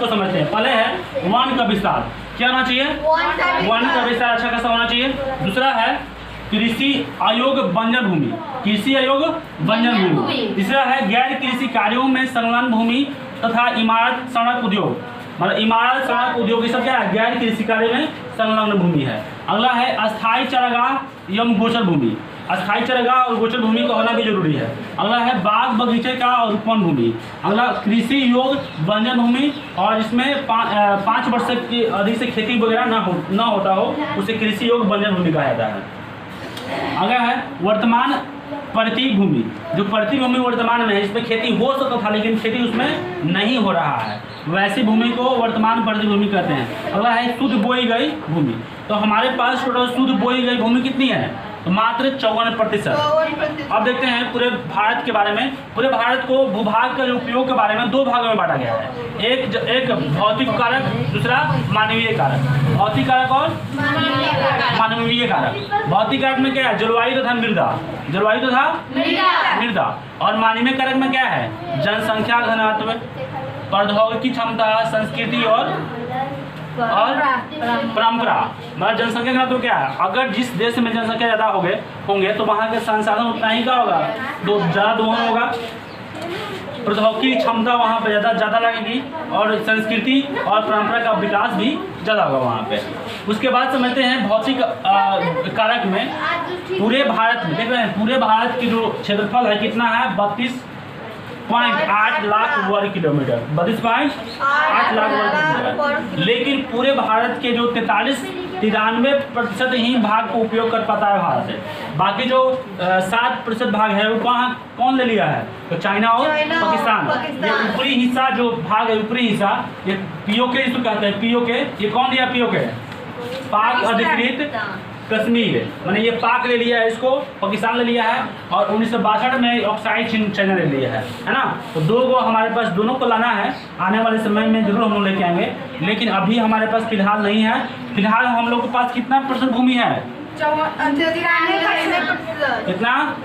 तो समझते हैं। पहले है वन का विस्तार, क्या होना चाहिए? वन का विस्तार अच्छा खासा होना चाहिए। दूसरा है कृषि आयोग बंजर भूमि, कृषि आयोग बंजर भूमि। तीसरा है गैर कृषि कार्यों में संलग्न भूमि तथा इमारत सड़क उद्योग, मतलब इमारत सड़क उद्योग ये सब क्या है? गैर कृषि कार्य में संलग्न भूमि है। अगला है अस्थायी चारागाह एवं गोचर भूमि, अस्थायी चारागाह और गोचर भूमि का होना भी जरूरी है। अगला है बाग बगीचे का और उपवन भूमि। अगला कृषि योग बंजर भूमि और इसमें 5 वर्ष की अधिक से खेती वगैरह ना होता हो उसे कृषि योग बंजर भूमि कहा जाता है। अगला है वर्तमान प्रति भूमि, जो प्रति भूमि वर्तमान में है, इसमें खेती हो सकता था लेकिन खेती उसमें नहीं हो रहा है, वैसी भूमि को वर्तमान प्रति भूमि कहते हैं। अगला है शुद्ध बोई गई भूमि। तो हमारे पास टोटल शुद्ध बोई गई भूमि कितनी है? तो मात्र 54%। अब देखते हैं पूरे भारत के बारे में। पूरे भारत को भूभाग के उपयोग के बारे में 2 भागों में बांटा गया है। एक भौतिक कारक, दूसरा मानवीय कारक। भौतिक कारक और मानवीय कारक। भौतिक कारक में क्या है? जलवायु तथा मृदा, जलवायु तथा मृदा। और मानवीय कारक में क्या है? जनसंख्या घनत्व, प्रौद्योगिकी क्षमता, संस्कृति और परंपरा। मतलब जनसंख्या घनत्व क्या है? अगर जिस देश में जनसंख्या ज़्यादा होंगे तो वहाँ के संसाधन उतना ही क्या होगा? ज़्यादा दोहन होगा। प्रौद्योगिकी क्षमता वहाँ पे ज़्यादा लगेगी और संस्कृति और परंपरा का विकास भी ज़्यादा होगा वहाँ पे। उसके बाद समझते हैं भौतिक कारक में। पूरे भारत में देख रहे हैं, पूरे भारत की जो क्षेत्रफल है कितना है? 32.8 लाख वर्ग किलोमीटर, 32.8 लाख वर्ग किलोमीटर। लेकिन पूरे भारत के जो 93% ही भाग को उपयोग कर पाता है भारत है। बाकी जो 7% भाग है वो कौन ले लिया है? तो चाइना और पाकिस्तान। ये ऊपरी हिस्सा जो भाग है, ऊपरी हिस्सा, ये पीओके इसको कहते हैं। पीओके ये कौन लिया? पीओके पाक अधिकृत कश्मीर, मैंने ये पाक ले लिया है, इसको पाकिस्तान ले लिया है। और 1962 में ऑक्साइड चाइना ले लिया है ना। तो 2 को हमारे पास, दोनों को लाना है। आने वाले समय में जरूर हम लोग लेके आएंगे, लेकिन अभी हमारे पास फिलहाल नहीं है। फिलहाल हम लोग के पास कितना % भूमि है? कितना?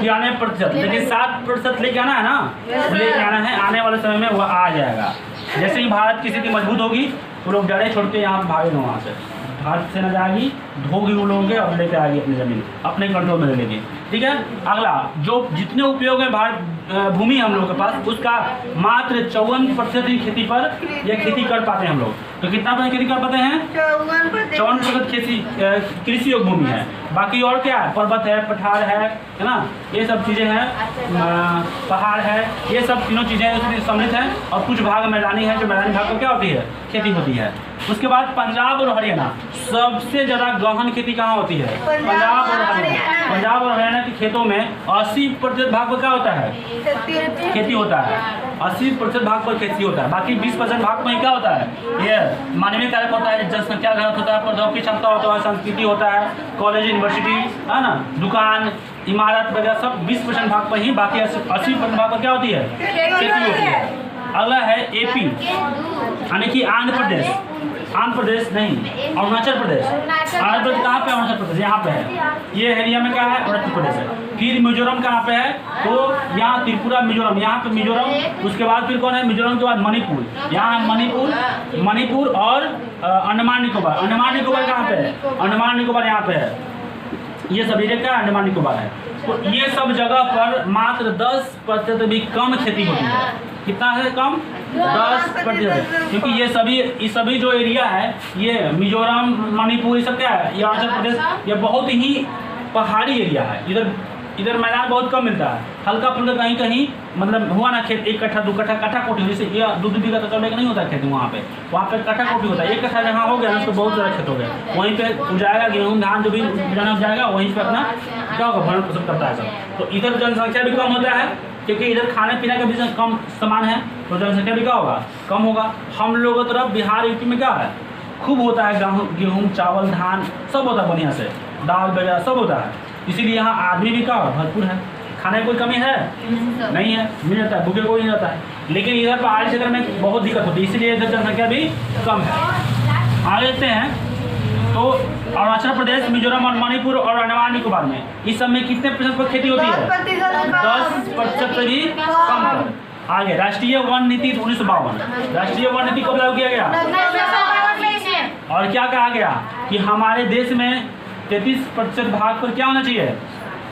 93%। लेकिन 7% लेके आना है ना, लेके आना है। आने वाले समय में वह आ जाएगा। जैसे ही भारत की स्थिति मजबूत होगी वो लोग डरे छोड़ के यहाँ भागे वहाँ से, भारत से न जाएगी, धोगी वो लोग और लेकर आएगी अपनी ज़मीन, अपने कंट्रोल में ले लेंगे। ठीक है। अगला जो जितने उपयोग है भारत भूमि हम लोग के पास, उसका मात्र 54% ही खेती पर या खेती कर पाते हैं हम लोग। तो कितना % खेती कर पाते हैं? 54% खेती कृषि योग भूमि है। बाकी और क्या है? पर्वत है, पठार है ना, ये सब चीज़ें हैं, पहाड़ है, ये सब तीनों चीज़ें उसमें सम्मिलित हैं। और कुछ भाग मैदानी है, जो मैदानी भाग को क्या होती है? खेती होती है। उसके बाद पंजाब और हरियाणा, सबसे ज़्यादा गहन खेती कहाँ होती है? पंजाब और हरियाणा। पंजाब और हरियाणा के खेतों में 80% भाग पर क्या होता है? खेती होता है। 80% भाग पर खेती होता है। बाकी 20% भाग में क्या होता है? ये मानवीय कारक होता है, जनसंख्या घनत्व होता है, प्रौद्योगिकी क्षमता होता है, संस्कृति होता है, कॉलेज यूनिवर्सिटी है ना, दुकान इमारत वगैरह सब 20% भाग पर ही। बाकी 80% भाग पर क्या होती है? खेती होती है। अगला है एपी, यानी कि आंध्र प्रदेश। आंध्र प्रदेश नहीं, अरुणाचल प्रदेश। आंध्र प्रदेश कहाँ पे? अरुणाचल प्रदेश यहाँ पे है। ये एरिया में क्या है? अरुणाचल प्रदेश है। फिर मिजोरम कहाँ पे है? तो यहाँ त्रिपुरा, मिजोरम, यहाँ पे मिजोरम। उसके बाद फिर कौन है? मिजोरम के बाद मणिपुर, यहाँ मणिपुर और अंडमान निकोबार। अंडमान निकोबार कहाँ पे है? अंडमान निकोबार यहाँ पे है। ये सब एरिया क्या? अंडमान निकोबार है। तो ये सब जगह पर मात्र 10% भी कम खेती होती है। कितना है कम? 10%। क्योंकि ये सभी जो एरिया है, ये मिजोरम, मणिपुर, ये सब क्या है? ये अरुणाचल प्रदेश, ये बहुत ही पहाड़ी एरिया है। इधर मैदान बहुत कम मिलता है। हल्का फुल्का कहीं मतलब हुआ ना खेत, 1 कट्ठा 2 कट्ठा, कट्ठा कोठी, जैसे ये 2 बीघा तो चलेगा नहीं होता खेती वहाँ पे कट्ठा कोठी होता है। 1 कट्ठा जहाँ हो गया उसको बहुत ज़्यादा खेत हो गया, वहीं पे उजाएगा गेहूँ धान जो भी उजाना जाएगा, वहीं पे अपना क्या होगा? भरण पोषण करता है सब। तो इधर जनसंख्या भी कम होता है, क्योंकि इधर खाने पीने का भी कम सामान है, तो जनसंख्या भी क्या होगा? कम होगा। हम लोगों की तरफ बिहार यूपी में क्या है? खूब होता है गेहूँ चावल धान सब होता है, बढ़िया से दाल वगैरह सब होता है। इसीलिए यहाँ आदमी भी क्या भरपूर है, खाने की कोई कमी है नहीं है, मिल जाता है, भूखे कोई नहीं रहता है। लेकिन इधर पहाड़ी क्षेत्र में बहुत दिक्कत होती है, इसीलिए इधर जनसंख्या भी कम है। आगे देखते हैं तो अरुणाचल प्रदेश, मिजोरम और मणिपुर और अंडमान निकोबार में इस सब में कितने % पर खेती होती है? 10% से भी कम पर। आगे राष्ट्रीय वन नीति 1952। राष्ट्रीय वन नीति कब लागू किया गया? और क्या कहा गया कि हमारे देश में 33% भाग पर क्या होना चाहिए?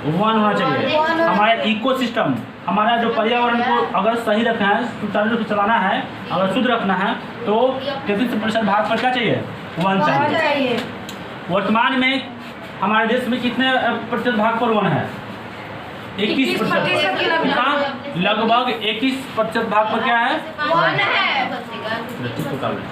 वन होना चाहिए। हमारे इकोसिस्टम, हमारा जो पर्यावरण को अगर सही रखना है, सुचारू रूप से चलाना है, अगर शुद्ध रखना है तो 33% भाग पर क्या चाहिए? वन चाहिए। वर्तमान में हमारे देश में कितने प्रतिशत भाग पर वन है? 21%। लगभग 21% भाग पर क्या है? वन है।